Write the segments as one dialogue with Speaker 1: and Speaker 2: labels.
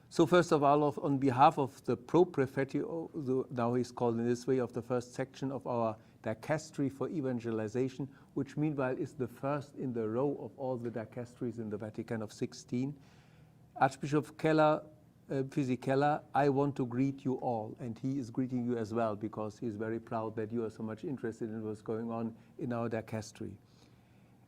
Speaker 1: So first of all, on behalf of the Pro-Prefetti, now he's called in this way, of the first section of our Dicastery for Evangelization, which meanwhile is the first in the row of all the dicasteries in the Vatican of 16, Archbishop Fisichella, I want to greet you all, and he is greeting you as well because he is very proud that you are so much interested in what's going on in our dicastery.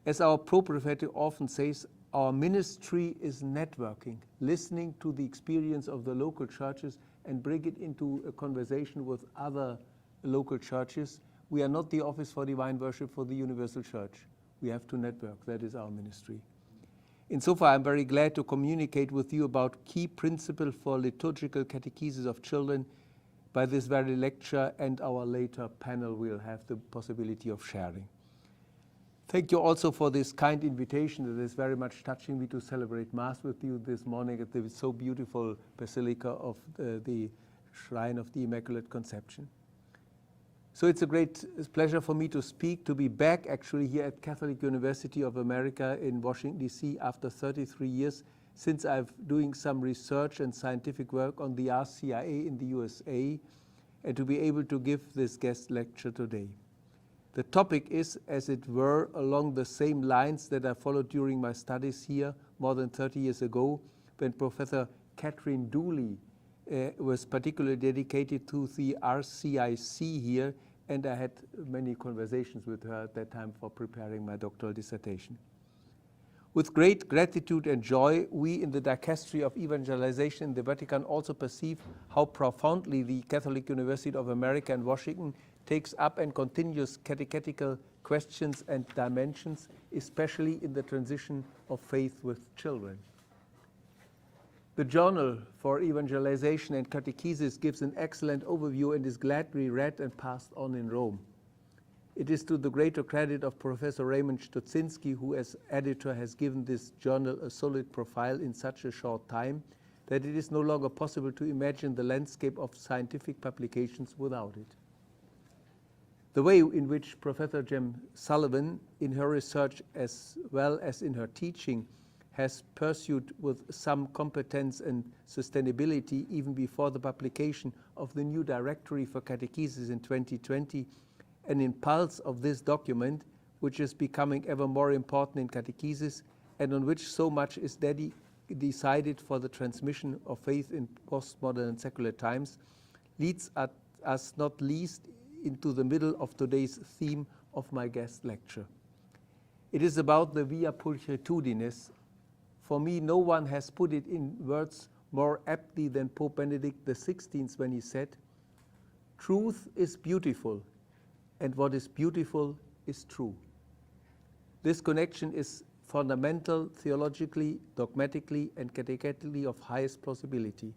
Speaker 1: As our Pro-Prefetti often says, our ministry is networking, listening to the experience of the local churches and bring it into a conversation with other local churches. We are not the Office for Divine Worship for the Universal Church. We have to network. That is our ministry. Insofar, I'm very glad to communicate with you about key principles for liturgical catechesis of children by this very lecture, and our later panel will have the possibility of sharing. Thank you also for this kind invitation. It is very much touching me to celebrate Mass with you this morning at the so beautiful Basilica of the Shrine of the Immaculate Conception. So it's a great pleasure for me to speak, to be back actually here at Catholic University of America in Washington, D.C. after 33 years since I've doing some research and scientific work on the RCIA in the USA, and to be able to give this guest lecture today. The topic is, as it were, along the same lines that I followed during my studies here more than 30 years ago, when Professor Catherine Dooley was particularly dedicated to the RCIC here, and I had many conversations with her at that time for preparing my doctoral dissertation. With great gratitude and joy, we in the Dicastery of Evangelization in the Vatican also perceive how profoundly the Catholic University of America in Washington takes up and continues catechetical questions and dimensions, especially in the transition of faith with children. The Journal for Evangelization and Catechesis gives an excellent overview and is gladly read and passed on in Rome. It is to the greater credit of Professor Raymond Stutzinski, who as editor has given this journal a solid profile in such a short time, that it is no longer possible to imagine the landscape of scientific publications without it. The way in which Professor Jem Sullivan, in her research as well as in her teaching, has pursued with some competence and sustainability even before the publication of the new directory for catechesis in 2020, an impulse of this document, which is becoming ever more important in catechesis and on which so much is decided for the transmission of faith in postmodern and secular times, leads us not least into the middle of today's theme of my guest lecture. It is about the via pulchritudinis. For me, no one has put it in words more aptly than Pope Benedict XVI when he said, "Truth is beautiful, and what is beautiful is true." This connection is fundamental, theologically, dogmatically, and catechetically of highest plausibility.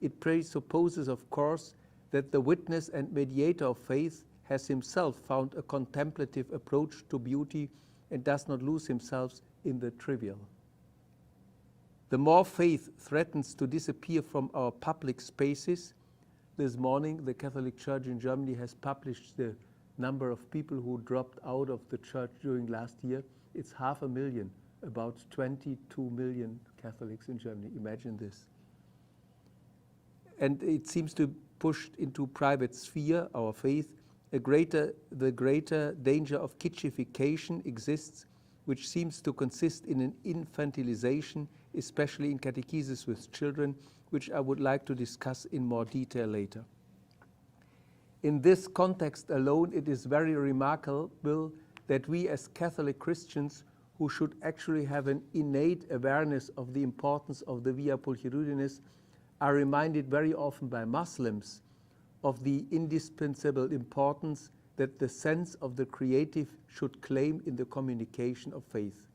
Speaker 1: It presupposes, of course, that the witness and mediator of faith has himself found a contemplative approach to beauty and does not lose himself in the trivial. The more faith threatens to disappear from our public spaces, this morning the Catholic Church in Germany has published the number of people who dropped out of the church during last year. It's 500,000, about 22 million Catholics in Germany. Imagine this. And it seems to push into private sphere, our faith, the greater danger of kitschification exists, which seems to consist in an infantilization, especially in catechesis with children, which I would like to discuss in more detail later. In this context alone, it is very remarkable that we as Catholic Christians, who should actually have an innate awareness of the importance of the via pulchritudinis, are reminded very often by Muslims of the indispensable importance that the sense of the creative should claim in the communication of faith.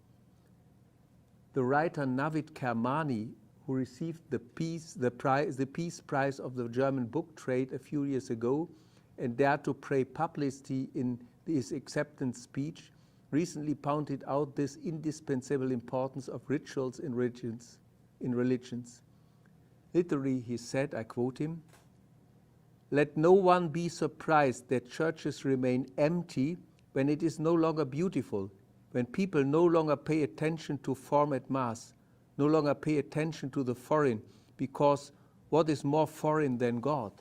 Speaker 1: The writer Navid Kermani, who received the Peace Prize of the German book trade a few years ago and dared to pray publicly in his acceptance speech, recently pointed out this indispensable importance of rituals in religions. Literally, he said, I quote him, "Let no one be surprised that churches remain empty when it is no longer beautiful, when people no longer pay attention to form at Mass, no longer pay attention to the foreign, because what is more foreign than God?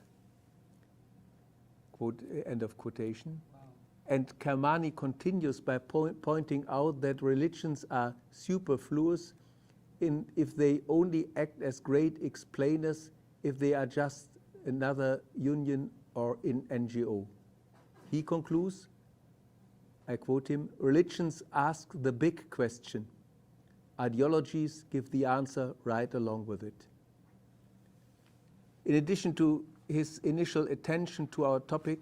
Speaker 1: Quote, end of quotation. Wow. And Kermani continues by pointing out that religions are superfluous if they only act as great explainers, if they are just another union or an NGO. He concludes, I quote him, religions ask the big question. Ideologies give the answer right along with it. In addition to his initial attention to our topic,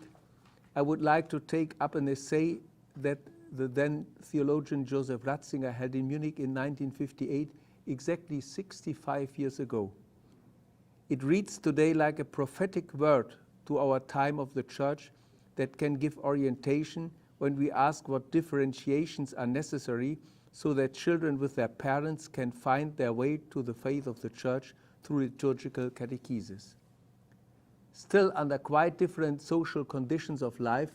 Speaker 1: I would like to take up an essay that the then theologian Joseph Ratzinger held in Munich in 1958, exactly 65 years ago. It reads today like a prophetic word to our time of the Church that can give orientation when we ask what differentiations are necessary so that children with their parents can find their way to the faith of the Church through liturgical catechesis. Still, under quite different social conditions of life,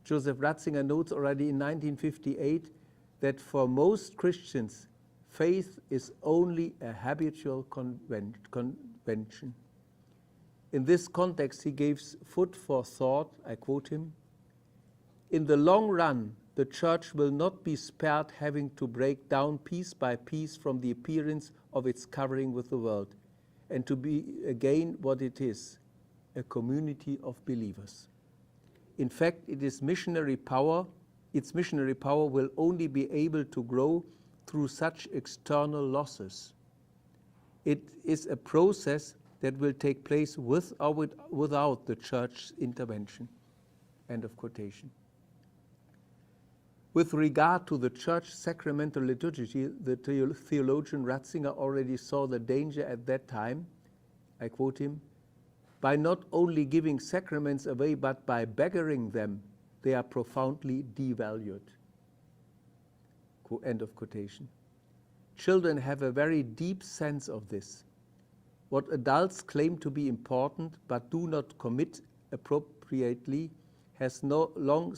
Speaker 1: Joseph Ratzinger notes already in 1958 that for most Christians, faith is only a habitual convention. In this context, he gives food for thought, I quote him, in the long run, the Church will not be spared having to break down piece by piece from the appearance of its covering with the world, and to be again what it is, a community of believers. In fact, its missionary power will only be able to grow through such external losses. It is a process that will take place with or without the Church's intervention. End of quotation. With regard to the Church sacramental liturgy, the theologian Ratzinger already saw the danger at that time, I quote him, by not only giving sacraments away, but by beggaring them, they are profoundly devalued. End of quotation. Children have a very deep sense of this. What adults claim to be important but do not commit appropriately has long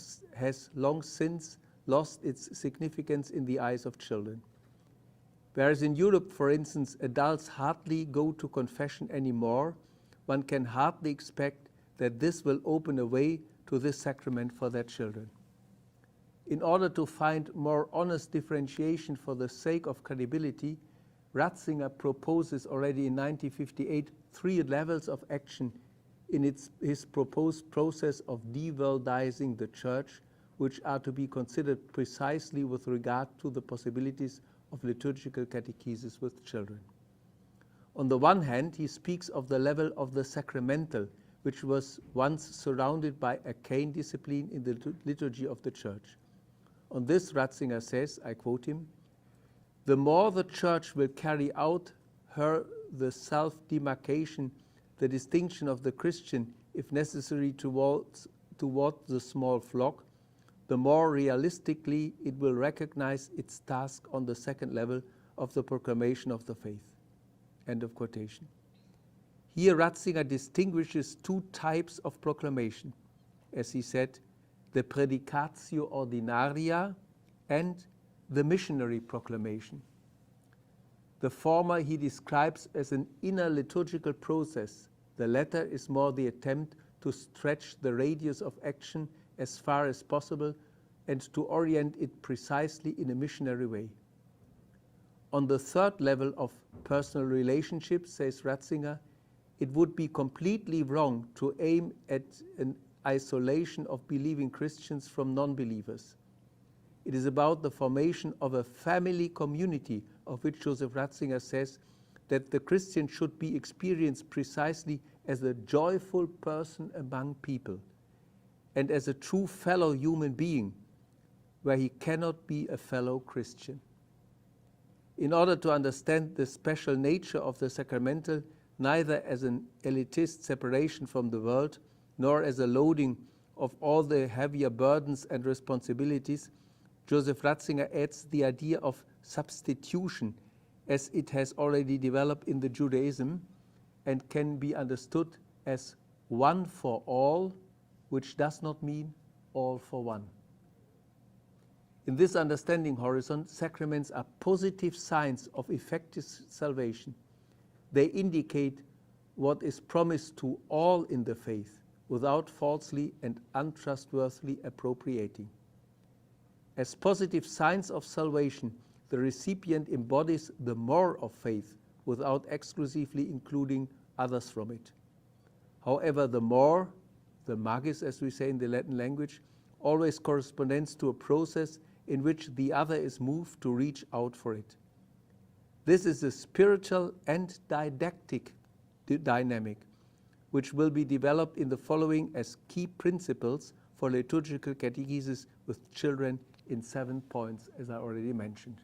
Speaker 1: since lost its significance in the eyes of children. Whereas in Europe, for instance, adults hardly go to confession anymore, one can hardly expect that this will open a way to this sacrament for their children. In order to find more honest differentiation for the sake of credibility, Ratzinger proposes already in 1958 3 levels of action in his proposed process of deworldizing the Church, which are to be considered precisely with regard to the possibilities of liturgical catechesis with children. On the one hand, he speaks of the level of the sacramental, which was once surrounded by arcane discipline in the liturgy of the Church. On this, Ratzinger says, I quote him, the more the Church will carry out the self-demarcation, the distinction of the Christian, if necessary, toward the small flock, the more realistically it will recognize its task on the second level of the proclamation of the faith. End of quotation. Here Ratzinger distinguishes 2 types of proclamation, as he said, the predicatio ordinaria and the missionary proclamation. The former he describes as an inner liturgical process. The latter is more the attempt to stretch the radius of action as far as possible and to orient it precisely in a missionary way. On the third level of personal relationships, says Ratzinger, it would be completely wrong to aim at an isolation of believing Christians from non-believers. It is about the formation of a family community, of which Joseph Ratzinger says that the Christian should be experienced precisely as a joyful person among people and as a true fellow human being, where he cannot be a fellow Christian. In order to understand the special nature of the sacramental, neither as an elitist separation from the world, nor as a loading of all the heavier burdens and responsibilities, Joseph Ratzinger adds the idea of substitution as it has already developed in the Judaism and can be understood as one for all, which does not mean all for one. In this understanding horizon, sacraments are positive signs of effective salvation. They indicate what is promised to all in the faith, without falsely and untrustworthily appropriating. As positive signs of salvation, the recipient embodies the more of faith without exclusively including others from it. However, the more, the magis as we say in the Latin language, always corresponds to a process in which the other is moved to reach out for it. This is a spiritual and didactic dynamic, which will be developed in the following as key principles for liturgical catechesis with children in 7 points, as I already mentioned.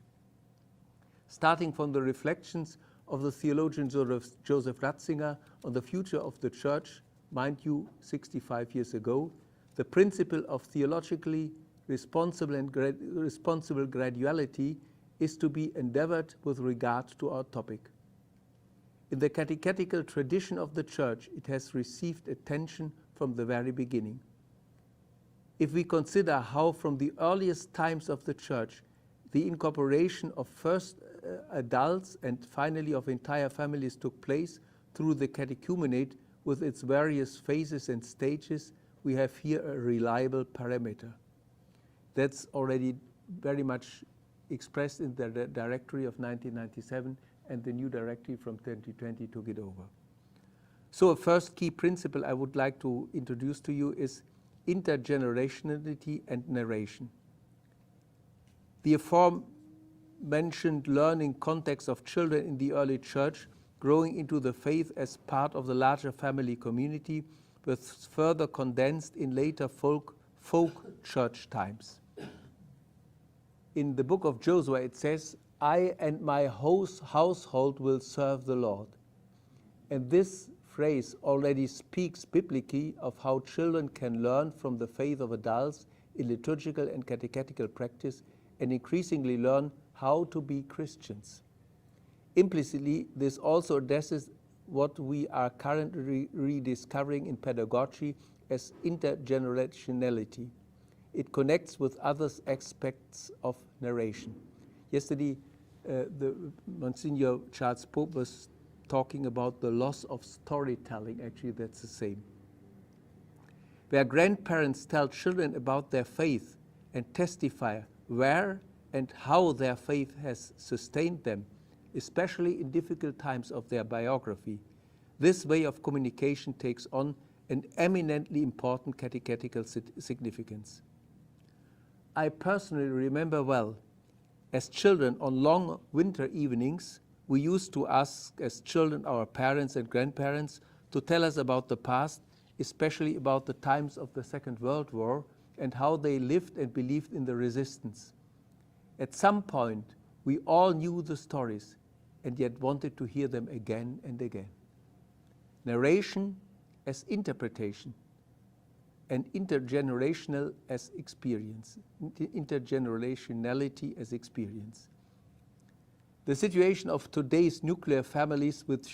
Speaker 1: Starting from the reflections of the theologian Joseph Ratzinger on the future of the Church, mind you, 65 years ago, the principle of theologically responsible and responsible graduality is to be endeavored with regard to our topic. In the catechetical tradition of the Church, it has received attention from the very beginning. If we consider how from the earliest times of the Church, the incorporation of first adults and finally of entire families took place through the catechumenate with its various phases and stages, we have here a reliable parameter. That's already very much expressed in the directory of 1997, and the new directory from 2020 took it over. So a first key principle I would like to introduce to you is intergenerationality and narration. The aforementioned learning context of children in the early church growing into the faith as part of the larger family community was further condensed in later folk church times. In the book of Joshua it says, "I and my household will serve the Lord." And this phrase already speaks biblically of how children can learn from the faith of adults in liturgical and catechetical practice and increasingly learn how to be Christians. Implicitly, this also addresses what we are currently rediscovering in pedagogy as intergenerationality. It connects with other aspects of narration. Yesterday, Monsignor Charles Pope was talking about the loss of storytelling. Actually, that's the same. Where grandparents tell children about their faith and testify where and how their faith has sustained them, especially in difficult times of their biography, this way of communication takes on an eminently important catechetical significance. I personally remember well, as children on long winter evenings, we used to ask as children our parents and grandparents to tell us about the past, especially about the times of the Second World War and how they lived and believed in the resistance. At some point, we all knew the stories and yet wanted to hear them again and again. Narration as interpretation and intergenerational as experience, intergenerationality as experience. The situation of today's nuclear families with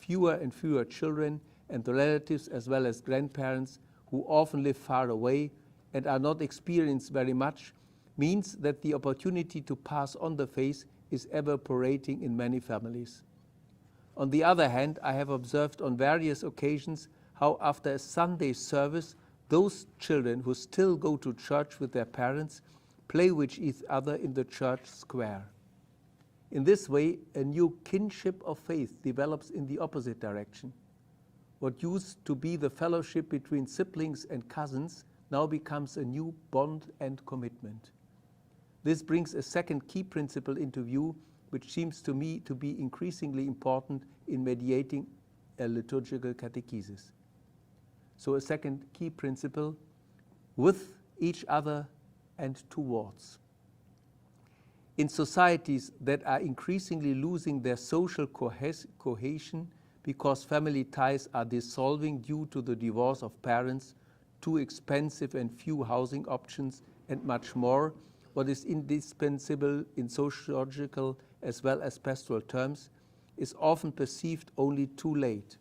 Speaker 1: fewer and fewer children and the relatives as well as grandparents who often live far away and are not experienced very much means that the opportunity to pass on the faith is evaporating in many families. On the other hand, I have observed on various occasions how after a Sunday service, those children who still go to church with their parents play with each other in the church square. In this way, a new kinship of faith develops in the opposite direction. What used to be the fellowship between siblings and cousins now becomes a new bond and commitment. This brings a second key principle into view, which seems to me to be increasingly important in mediating a liturgical catechesis. So a second key principle, with each other and towards. In societies that are increasingly losing their social cohesion because family ties are dissolving due to the divorce of parents, too expensive and few housing options, and much more, what is indispensable in sociological as well as pastoral terms is often perceived only too late.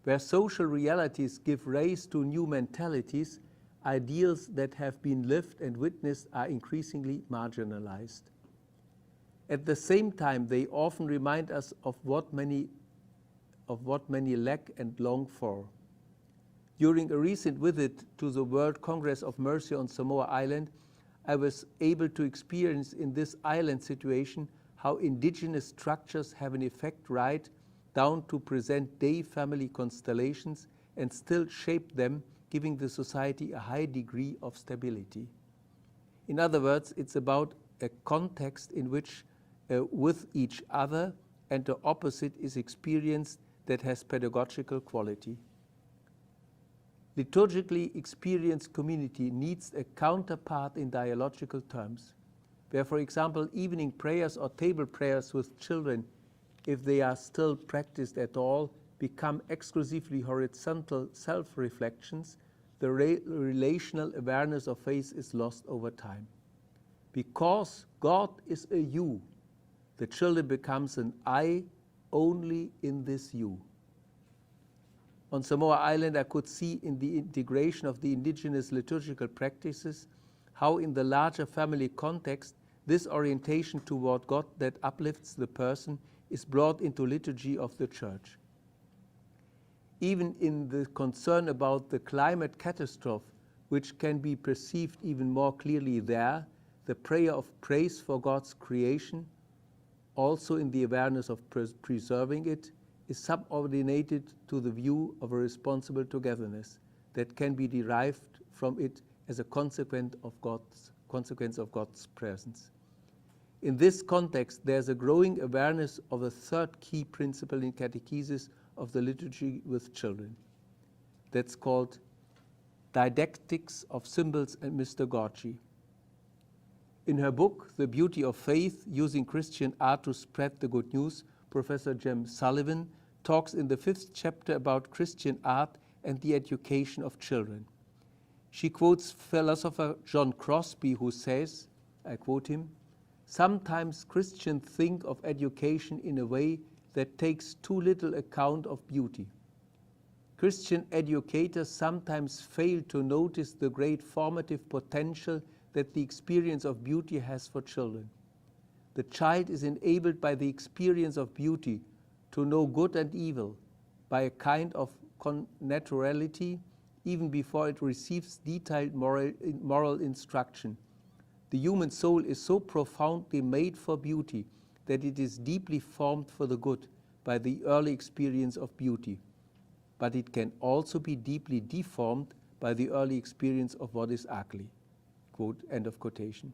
Speaker 1: Where social realities give rise to new mentalities, ideals that have been lived and witnessed are increasingly marginalized. At the same time, they often remind us of what many of what many lack and long for. During a recent visit to the World Congress of Mercy on Samoa Island, I was able to experience in this island situation how indigenous structures have an effect right down to present-day family constellations and still shape them, giving the society a high degree of stability. In other words, it's about a context in which with each other and the opposite is experienced that has pedagogical quality. Liturgically experienced community needs a counterpart in dialogical terms, where, for example, evening prayers or table prayers with children, if they are still practiced at all, become exclusively horizontal self-reflections, the relational awareness of faith is lost over time. Because God is a you, the children becomes an I only in this you. On Samoa Island, I could see in the integration of the indigenous liturgical practices how in the larger family context this orientation toward God that uplifts the person is brought into liturgy of the Church. Even in the concern about the climate catastrophe, which can be perceived even more clearly there, the prayer of praise for God's creation, also in the awareness of preserving it, is subordinated to the view of a responsible togetherness that can be derived from it as a consequence of God's presence. In this context, there's a growing awareness of a third key principle in catechesis of the liturgy with children. That's called didactics of symbols and mystagogy. In her book, The Beauty of Faith, Using Christian Art to Spread the Good News, Professor Jem Sullivan talks in the 5th chapter about Christian art and the education of children. She quotes philosopher John Crosby, who says, I quote him, "Sometimes Christians think of education in a way that takes too little account of beauty. Christian educators sometimes fail to notice the great formative potential that the experience of beauty has for children. The child is enabled by the experience of beauty to know good and evil by a kind of connaturality even before it receives detailed moral instruction. The human soul is so profoundly made for beauty that it is deeply formed for the good by the early experience of beauty. But it can also be deeply deformed by the early experience of what is ugly." Quote, end of quotation.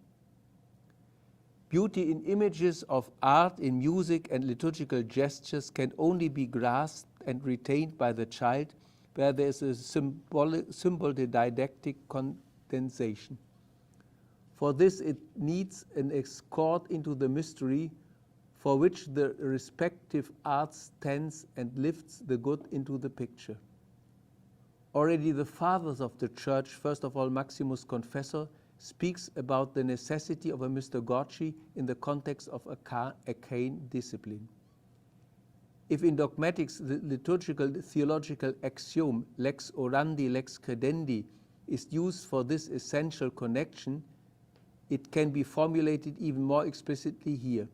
Speaker 1: Beauty in images of art, in music and liturgical gestures can only be grasped and retained by the child where there is a symbol didactic condensation. For this it needs an escort into the mystery for which the respective art stands and lifts the good into the picture. Already the fathers of the Church, first of all Maximus Confessor, speaks about the necessity of a mystagogy in the context of arcane discipline. If in dogmatics the liturgical theological axiom lex orandi, lex credendi is used for this essential connection, it can be formulated even more explicitly here.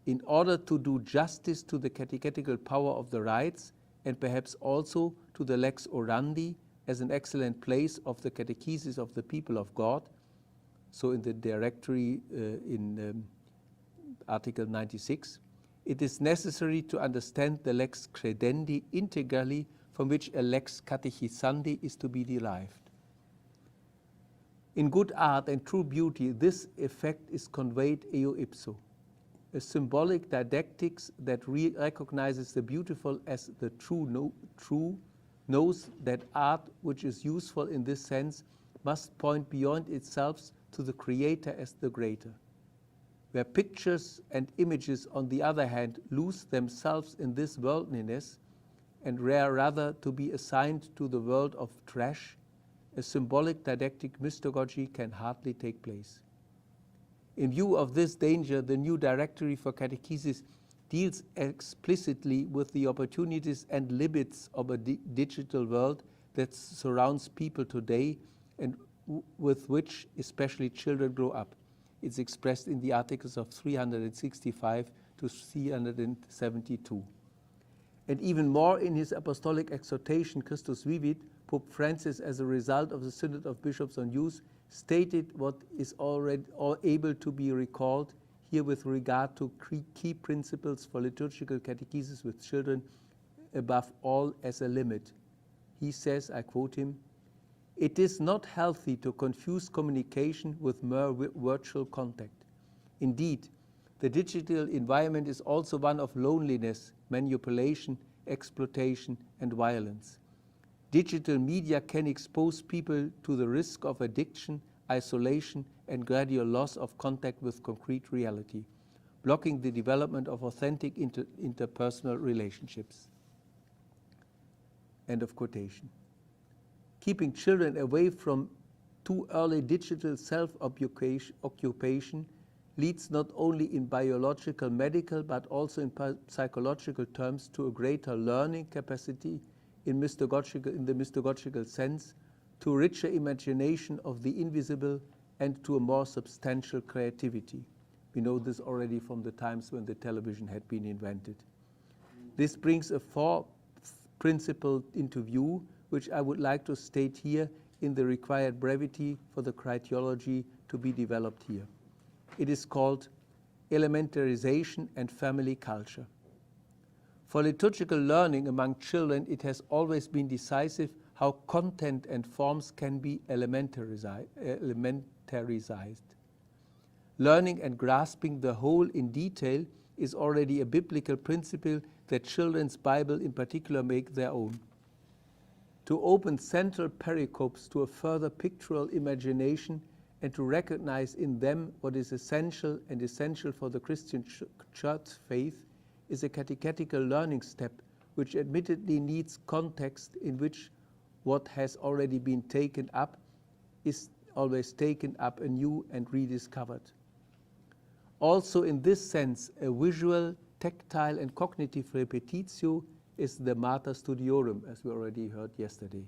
Speaker 1: In order to do justice to the catechetical power of the rites, and perhaps also to the lex orandi as an excellent place of the catechesis of the people of God, so in the directory in Article 96, it is necessary to understand the lex credendi integrally, from which a lex catechisandi is to be derived. In good art and true beauty, this effect is conveyed eo ipso, a symbolic didactics that recognizes the beautiful as the true, knows that art which is useful in this sense must point beyond itself to the Creator as the greater. Where pictures and images, on the other hand, lose themselves in this worldliness and rather to be assigned to the world of trash, a symbolic didactic mystagogy can hardly take place. In view of this danger, the new directory for catechesis deals explicitly with the opportunities and limits of a digital world that surrounds people today and with which especially children grow up. It's expressed in the articles of 365 to 372. And even more in his apostolic exhortation, Christus Vivit, Pope Francis, as a result of the Synod of Bishops on Youth, stated what is already able to be recalled here with regard to key principles for liturgical catechesis with children, above all as a limit. He says, I quote him, "It is not healthy to confuse communication with mere virtual contact. Indeed, the digital environment is also one of loneliness, manipulation, exploitation, and violence. Digital media can expose people to the risk of addiction, isolation, and gradual loss of contact with concrete reality, blocking the development of authentic interpersonal relationships." End of quotation. Keeping children away from too early digital self-occupation leads not only in biological, medical, but also in psychological terms to a greater learning capacity in the mystagogical sense, to richer imagination of the invisible, and to a more substantial creativity. We know this already from the times when the television had been invented. This brings a fourth principle into view, which I would like to state here in the required brevity for the criteriology to be developed here. It is called elementarization and family culture. For liturgical learning among children, it has always been decisive how content and forms can be elementarized. Learning and grasping the whole in detail is already a biblical principle that children's Bible in particular make their own. To open central pericopes to a further pictorial imagination and to recognize in them what is essential and essential for the Christian church faith is a catechetical learning step, which admittedly needs context in which what has already been taken up is always taken up anew and rediscovered. Also in this sense, a visual, tactile and cognitive repetitio is the Mater Studiorum, as we already heard yesterday.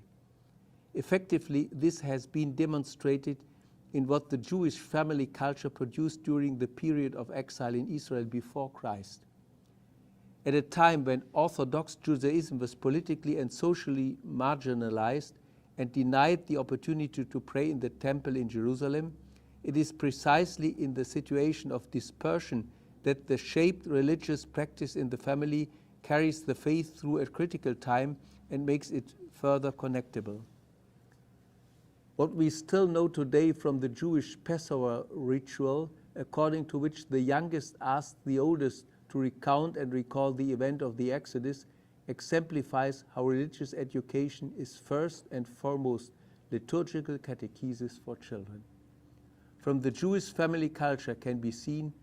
Speaker 1: Effectively, this has been demonstrated in what the Jewish family culture produced during the period of exile in Israel before Christ. At a time when Orthodox Judaism was politically and socially marginalized and denied the opportunity to pray in the temple in Jerusalem, it is precisely in the situation of dispersion that the shaped religious practice in the family carries the faith through a critical time and makes it further connectable. What we still know today from the Jewish Passover ritual, according to which the youngest asked the oldest to recount and recall the event of the Exodus, exemplifies how religious education is first and foremost liturgical catechesis for children. From the Jewish family culture can be seen,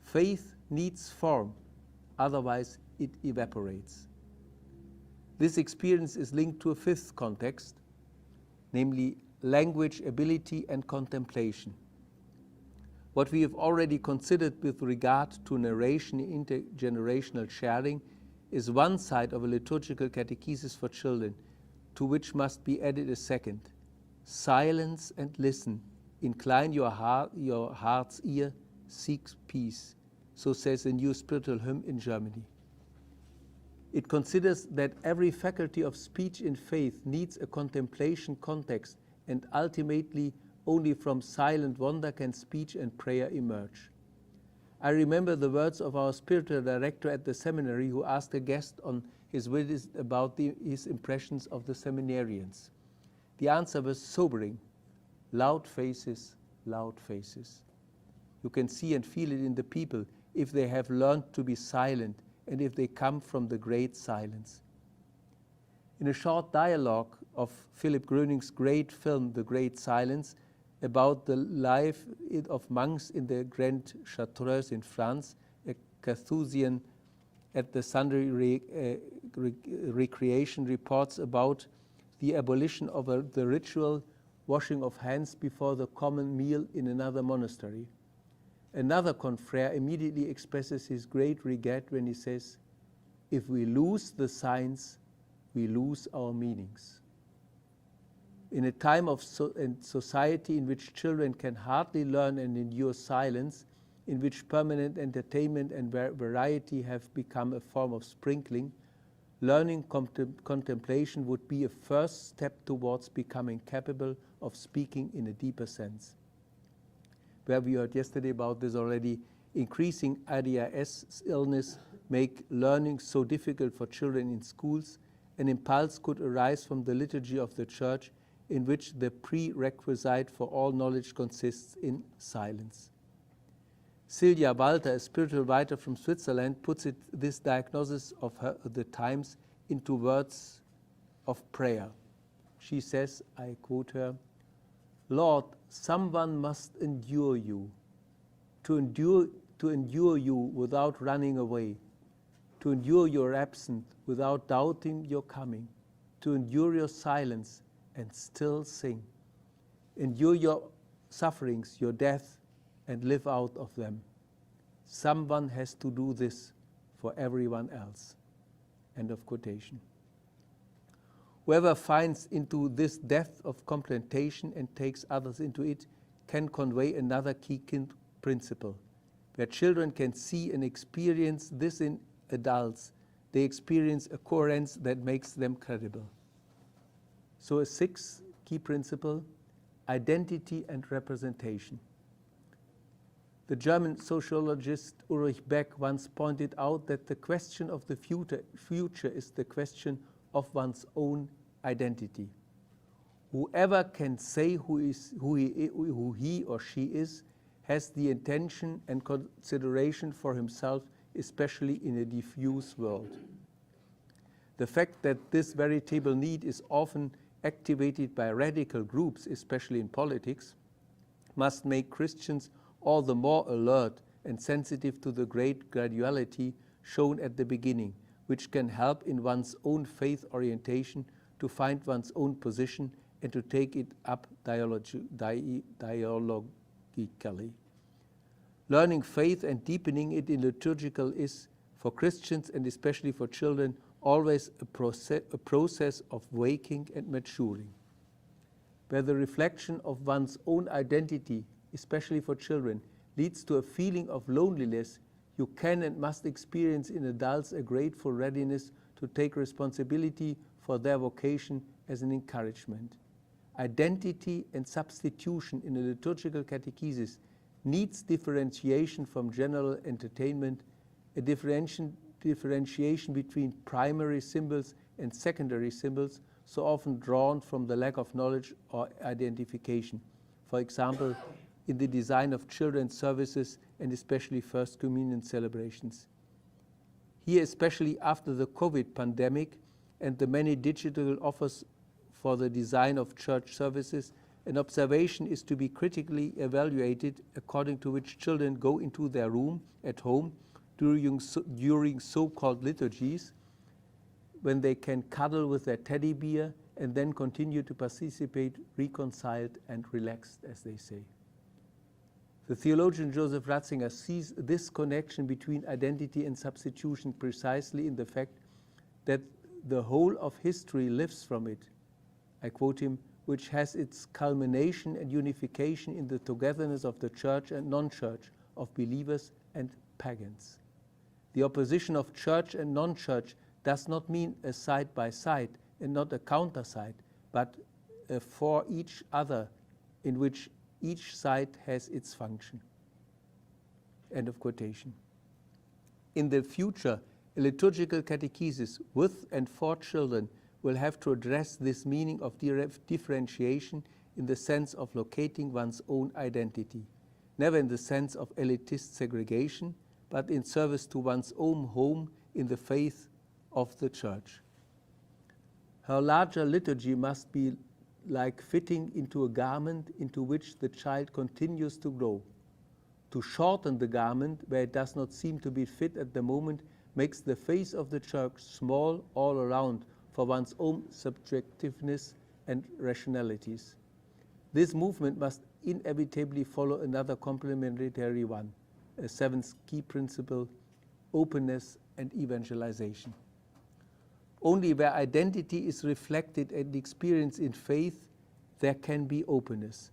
Speaker 1: faith needs form, otherwise it evaporates. This experience is linked to a fifth context, namely language, ability, and contemplation. What we have already considered with regard to narration and intergenerational sharing is one side of a liturgical catechesis for children, to which must be added a second. Silence and listen. Incline your heart's ear, seek peace. So says the new spiritual hymn in Germany. It considers that every faculty of speech in faith needs a contemplation context, and ultimately only from silent wonder can speech and prayer emerge. I remember the words of our spiritual director at the seminary, who asked a guest on his visit about his impressions of the seminarians. The answer was sobering. Loud faces, loud faces. You can see and feel it in the people if they have learned to be silent and if they come from the great silence. In a short dialogue of Philipp Gröning's great film, The Great Silence, about the life of monks in the Grand Chartreuse in France, a Carthusian at the Sunday Recreation reports about the abolition of the ritual washing of hands before the common meal in another monastery. Another confrere immediately expresses his great regret when he says, "If we lose the signs, we lose our meanings." In a time of society in which children can hardly learn and endure silence, in which permanent entertainment and variety have become a form of sprinkling, learning contemplation would be a first step towards becoming capable of speaking in a deeper sense. Where we heard yesterday about this already, increasing ADHS illness make learning so difficult for children in schools. An impulse could arise from the liturgy of the Church, in which the prerequisite for all knowledge consists in silence. Silvia Walter, a spiritual writer from Switzerland, puts this diagnosis of the times into words of prayer. She says, I quote her, "Lord, someone must endure you. To endure you without running away, to endure your absence without doubting your coming, to endure your silence and still sing. Endure your sufferings, your death, and live out of them. Someone has to do this for everyone else." End of quotation. Whoever finds into this depth of contemplation and takes others into it can convey another key principle. Where children can see and experience this in adults, they experience a coherence that makes them credible. So a sixth key principle, identity and representation. The German sociologist Ulrich Beck once pointed out that the question of the future is the question of one's own identity. Whoever can say who he or she is has the intention and consideration for himself, especially in a diffuse world. The fact that this veritable need is often activated by radical groups, especially in politics, must make Christians all the more alert and sensitive to the great graduality shown at the beginning, which can help in one's own faith orientation to find one's own position and to take it up dialogically. Learning faith and deepening it in liturgical is, for Christians and especially for children, always a process of waking and maturing. Where the reflection of one's own identity, especially for children, leads to a feeling of loneliness, you can and must experience in adults a grateful readiness to take responsibility for their vocation as an encouragement. Identity and substitution in a liturgical catechesis needs differentiation from general entertainment, a differentiation between primary symbols and secondary symbols, so often drawn from the lack of knowledge or identification. For example, in the design of children's services and especially First Communion celebrations. Here, especially after the COVID pandemic and the many digital offers for the design of church services, an observation is to be critically evaluated according to which children go into their room at home during so-called liturgies, when they can cuddle with their teddy bear and then continue to participate reconciled and relaxed, as they say. The theologian Joseph Ratzinger sees this connection between identity and substitution precisely in the fact that the whole of history lives from it. I quote him, which has its culmination and unification in the togetherness of the church and non-church, of believers and pagans. The opposition of church and non-church does not mean a side by side and not a counter side, but a for each other in which each side has its function. End of quotation. In the future, a liturgical catechesis with and for children will have to address this meaning of differentiation in the sense of locating one's own identity, never in the sense of elitist segregation, but in service to one's own home in the faith of the Church. Her larger liturgy must be like fitting into a garment into which the child continues to grow. To shorten the garment where it does not seem to be fit at the moment makes the face of the Church small all around for one's own subjectiveness and rationalities. This movement must inevitably follow another complementary one, a seventh key principle, openness and evangelization. Only where identity is reflected and experienced in faith, there can be openness.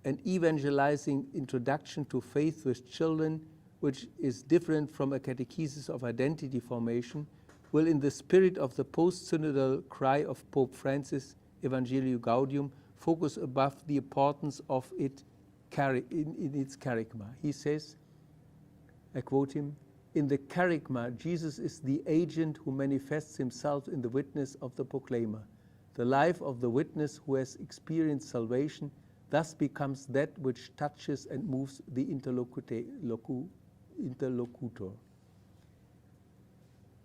Speaker 1: An evangelizing introduction to faith with children, which is different from a catechesis of identity formation, will, in the spirit of the post-synodal cry of Pope Francis, Evangelii Gaudium, focus above the importance of it in its kerygma. He says, I quote him, "In the kerygma, Jesus is the agent who manifests himself in the witness of the proclaimer. The life of the witness who has experienced salvation thus becomes that which touches and moves the interlocutor."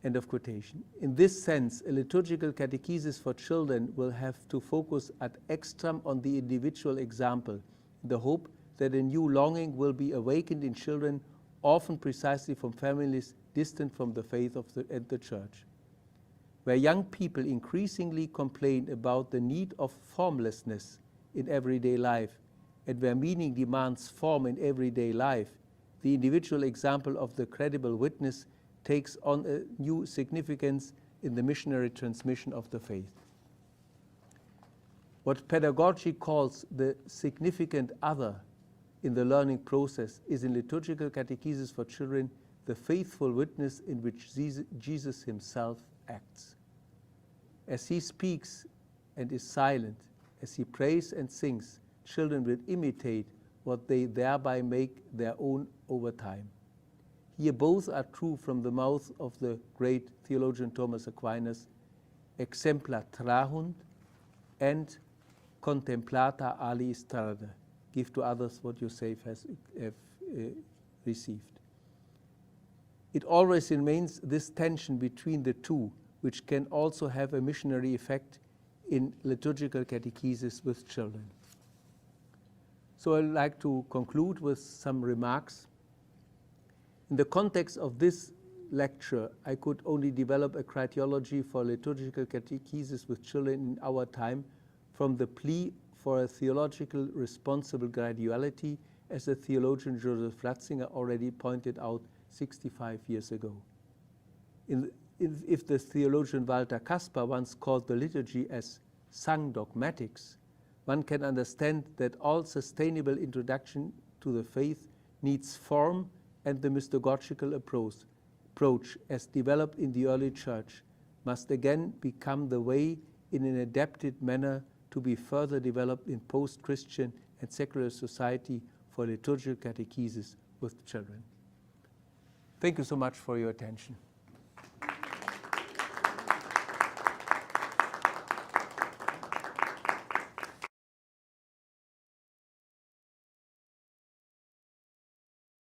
Speaker 1: End of quotation. In this sense, a liturgical catechesis for children will have to focus ad extrem on the individual example, in the hope that a new longing will be awakened in children, often precisely from families distant from the faith and the Church. Where young people increasingly complain about the need of formlessness in everyday life, and where meaning demands form in everyday life, the individual example of the credible witness takes on a new significance in the missionary transmission of the faith. What pedagogy calls the significant other in the learning process is, in liturgical catechesis for children, the faithful witness in which Jesus himself acts. As he speaks and is silent, as he prays and sings, children will imitate what they thereby make their own over time. Here both are true from the mouth of the great theologian Thomas Aquinas, exempla trahunt and contemplata ali strada. Give to others what you have received. It always remains this tension between the two, which can also have a missionary effect in liturgical catechesis with children. So I'd like to conclude with some remarks. In the context of this lecture, I could only develop a criteriology for liturgical catechesis with children in our time from the plea for a theological responsible graduality, as the theologian Joseph Ratzinger already pointed out 65 years ago. If the theologian Walter Kasper once called the liturgy as sang dogmatics, one can understand that all sustainable introduction to the faith needs form, and the mystagogical approach, as developed in the early church, must again become the way in an adapted manner to be further developed in post-Christian and secular society for liturgical catechesis with children. Thank you so much for your attention.